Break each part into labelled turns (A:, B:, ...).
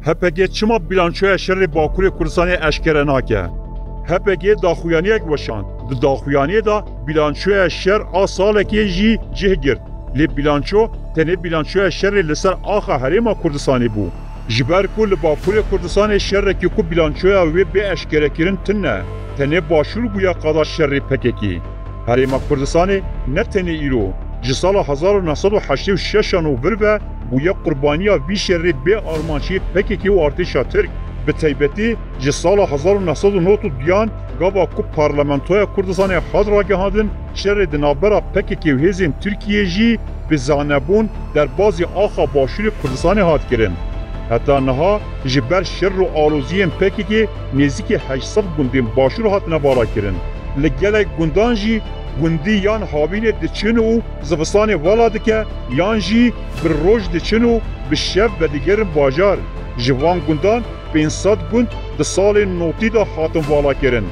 A: HPG çima bilançoya şerri Bakurê Kurdistanê eşkere nake. HPG daxuyaniyek weşand. Di daxuyaniyê da bilançoya şer a salekê jî cih girt. Lê bilanço tenê bilançoya şerê li ser axa Herêma Kurdistanê bû. Ji ber ku li Bakurê Kurdistanê şerrekî ku bilançoya wê bê eşkerekirin tin ne. Tenê başûr bûye qada şerrê PKK. Herêma Kurdistanê ne tenê îro ji sala 1986 û vir ve bûye qurbaniya vî şerrê bê armançiyê PKK û artêşa Tirk. Bi taybetî ji sala 1992 gava ku Parlamentoya Kurdistanê hat ragihandin şerrê di navbera PKK û hêzên Tirkiyê jî bi zanebûn derbasî axa başûrê Kurdistanê hat kirin. Heta niha ji ber şer û aloziyên PKK nêzîkî 800 gundên başûr hatine barakirin. Li gelek gundan jî gundî yan havînê diçin û zivistanê vala dike yan jî bi roj diçin û bi şev vedigerin bajar. Ji van gundan 500 gund di salên notî da hatin vala kirin.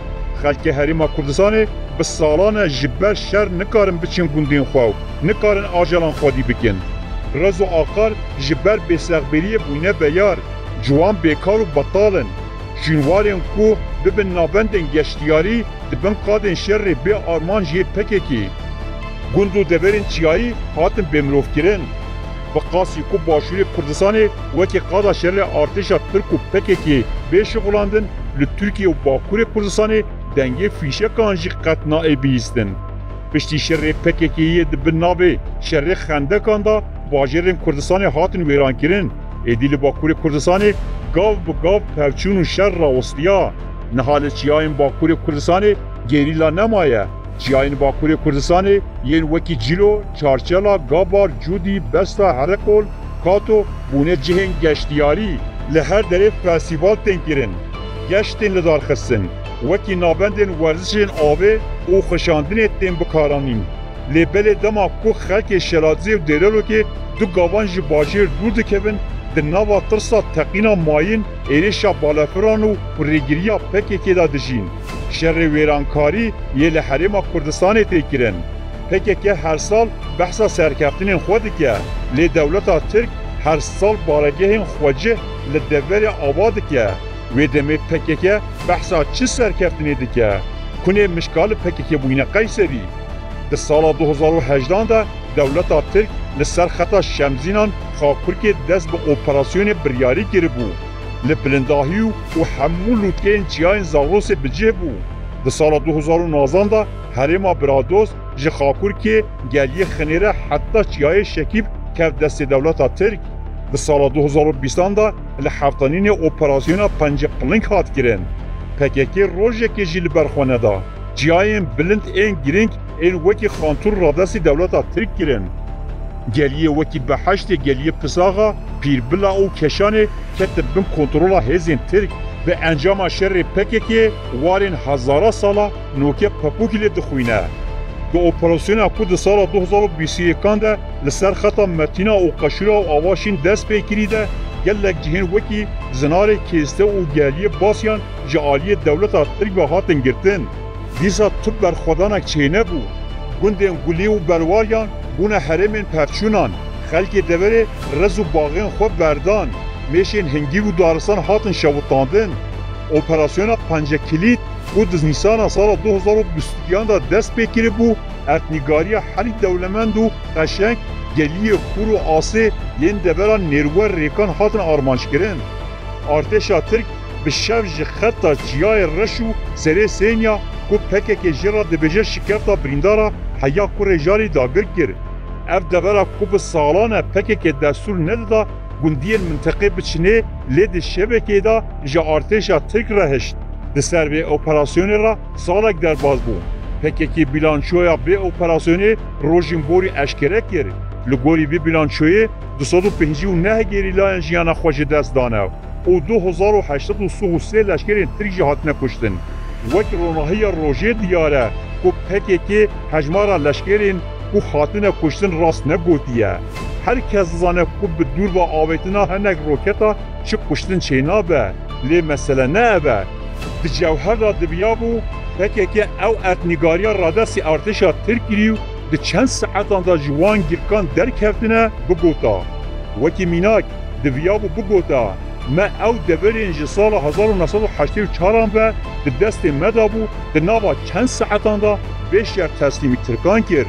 A: Xelkê Herêma Kurdistanê bi salan ji ber şer nikarin biçin gundên xwe, nikarin ajalan xwedî bikin. Rez û aqal ji ber bêsexberiyê bûne beyar, ciwan bêkar û betalin. Şînwarên ku bibin navendên geştiyarî dibin qadên şerrê bê arman jê PKK. Gund û deverên çiyayî hatin bêmirovkirin. Bi qasî ku başûrê Kurdistanê wekî qada şerrê artêşa Tirk û PKK bêşixulandin, li Tirkiye û Bakurê Kurdistanê dengê fîşekan jî qet naê bihîstin. Piştî şerrê PKK'yê dibin navê şerrê xendekan da bajarên Kurdistanê hatin wêrankirin. Êdî li Bakurê Kurdistanê gav bi gav pevçûn û şer rawistiya. Niha li çiyayên Bakurê Kurdistanê gerîla nemaye. Çiyayên Bakurê Kurdistanê yên wekî Cîlo, Çarçela, Gabar, Cûdî, Besta, Herekol, Kato bûne cihên geştiyarî. Li her derê festîval tên kirin. Geştên li darxistin. Wekî navendên werzişên avê û xweşandinê tên bikaranîn. Lê belê dema ku xelkê Şerazê û Dêrelokê du gavan ji bajêr dûr dikevin, di nava tirsa teqîna mayîn, êrişa balafiran û rêgiriya PKK da dijîn. Şerrê wêrankarî yê li Herêma Kurdistanê tê kirin. PKK her sal behsa serkeftinên xwe dike. Lê dewleta Tirk her sal baregehên xwecih li deverê ava dike. Wê demê PKK behsa çi serkeftinê dike? Kunê mişkalê PKK bûyne Qeyserî. Di sala 2018 da dewleta Tirk li ser xeta Şemzînan Xakurkê dest bi operasyonê biryarî kiribû. Li bilindahî û hemû lûtkeyên çiyayên Zagrosê bicih bû. Di sala 2019 da Herêma Biradost ji Xakurkê geliyê xinêre heta çiyayê Şekîb kev destê dewleta Tirk. Di sala 2020 da li heftanînê operasyona Penceqilink hat kirin. PKK rojekê jî li ber xwe neda. Çiyayên bilind ên girîng ên wekî Xantûr radestê dewleta Tirk kirin. Geliyê wekî Beheştê geliyê Pisaxa, Pîrbila û Keşanê ketin bin kontrola hêzên Tirk ve encama şerrê PKK warên hezara sala nokê Pepûkê lê dixwîne. Di operasyona ku di sala 2021 de li ser xeta Metina û Qeşîra û Avaşîn dest pê kirî de gelek cihên wekî zinarê Kêste û geliyê Basyan ji aliyê dewleta Tirk ve hatin girtin. Dîsa tu berxwedanek çênebû. Gundên Gulî û Berwaryan bûne herêmên pevçûnan. Xelkê deverê rez û baxên xwe berdan. Mêşên hingîv û daristan hatin şewitandin. Operasyona Pencekilît ku di Nîsana sala 2022 da dest pê kiribû, etnîgariya helî dewlemend û qeşeng geliyê Kur û Asê yên devera nêrwer rêkan hatin armançkirin. Artêşa Tirk bi şev ji xeta çiyayê reş û serê Sênya ku PKK jê ra dibêje şikefta birîndara heya Kurê jarî dagir kir. Ev devera ku bi salan e PKK destûr nedida gundiyên minteqê biçinê lê di şevekê da ji artêşa Tirk re hişt. Di ser vê operasyonê ra salek derbas bû. PKK bilançoya vê operasyonê rojên borî eşkere kir. Li gorî vê bilançoyê 250 gerîlayên jiyana xwe ji dest dane û 2083 leşkerên Tirk jî hatine kuştin. Wek ronahiya rojê diyar e ku PKK hejmara leşkerên ku hatine kuştin rast negotiye. Herkes zane ku bi dûr ve avêtina hinek roketa çi kuştin çênabe. Lê mesele ne ev e. Di cewher ra dibiyabû PKK ew etnîgariya radestê artêşa Tirk kirî û di çend saetan da ji wan girkan derkeftine bigota. Wekî mînak diviyabû bigota ما او دبرین جی سال 1984 به دست مدابو دناوا چند ساعتان دا بیشتر تسلیمی ترکان کرد.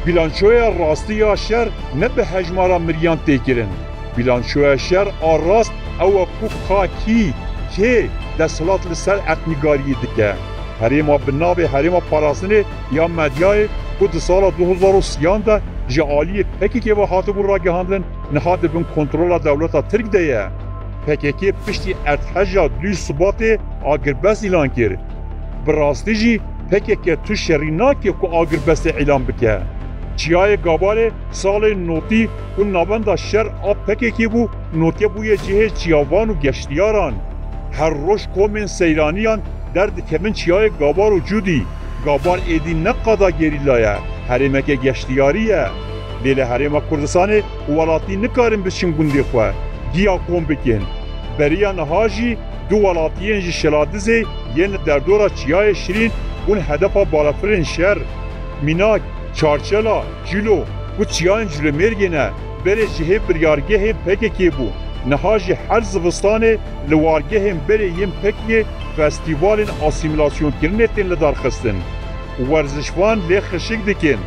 A: بیلانچوی راستی یا شر نه به هجمارا مریان تکرن. بیلانچوی شر آراست او کو کی که دستلات لسر اتنیگاری دکه. هریما بنابه هریما پاراسنه یا مدیای که در سال 2030 ده جعالی پکی که و حاطبون را گهاندن نهاد بین کنترول دولتا ترک ده. پکی پشتی ارتحجا دوی ثبات آگربست اعلان کرد. براستی جی پکی تو شریناکی که آگربست اعلان بکه. چیای گاباره سال نوتی و نابند شر آب پکی بو نوتی بوی جه چیاوان و گشتیاران. هر روش کومن سیرانیان درد کمن چیای گابار و جودی. گابار ایدی نقادا گریلایه. هرمک گشتیاریه. لیله هرم کردستان ولاتی نکارن بشین گندی خواه. گیا کوم بکن. بریا نهاجی دو ولاتیین جی شلادزه ین در دورا چیای شیرین اون هدفا بالافرین شر. میناک چارچلا جلو و چیان جلو مرگینه بره جهه بریارگه هم پکه که بو. نهاجی هر زوستانه لوارگه هم بره یم پکیه فستیوال آسیمیلاسیون کرنه تین لدار خستن. ورزشوان لی خشک دکن.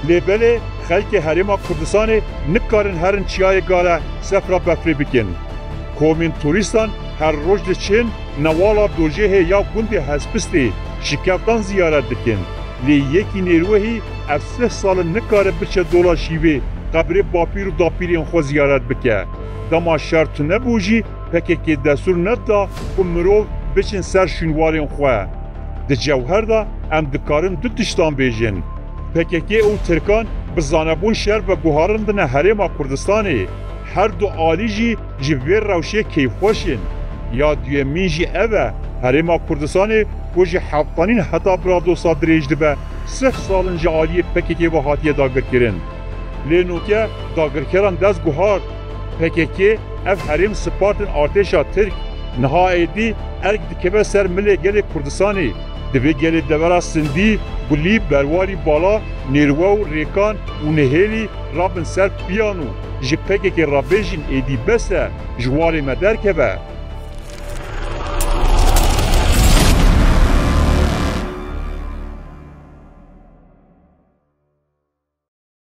A: لی بله خلک هرما کردستان نکارن هرن چیای گاره سفره بفری بکن. کومین توریستان هر روز دچین نوالا دوجه یا گندی هسپستی شکفتان زیارت دکن. لی یکی نیروهی افسه سال نکاره بچه دولا شیوه قبر باپیر و داپیرین خو زیارت بکه. دما شرط نبوجی پکه که دستور ندا و مروف بچن سر شنوارین خواه. ده جوهر دا ام دکارن دو تشتان بیجن. پکه که او ترکان بزانبون شهر و گوهارن دنه هرما کردستانی. هر دو آلیجی جویر روشه کیف خوشن. یا دویمین جی اوه هرما کردستانی گوشی حفظانین حتا برادو سادریج دبه 3 سالن جی آلی پکه که و حاتیه داگر کرن. لینوکه داگر کرن دست گوهار پکه که اف هرم سپارتن ارتشا ترک نها ایدی ارگ دکبه سر ملی گل کردستانی دوی گل دورا سندی بلی برواری بالا نیروا و ریکان و نهیلی رابن سر پیانو جی پکه که رابیجین ایدی بسه جواری مدر که به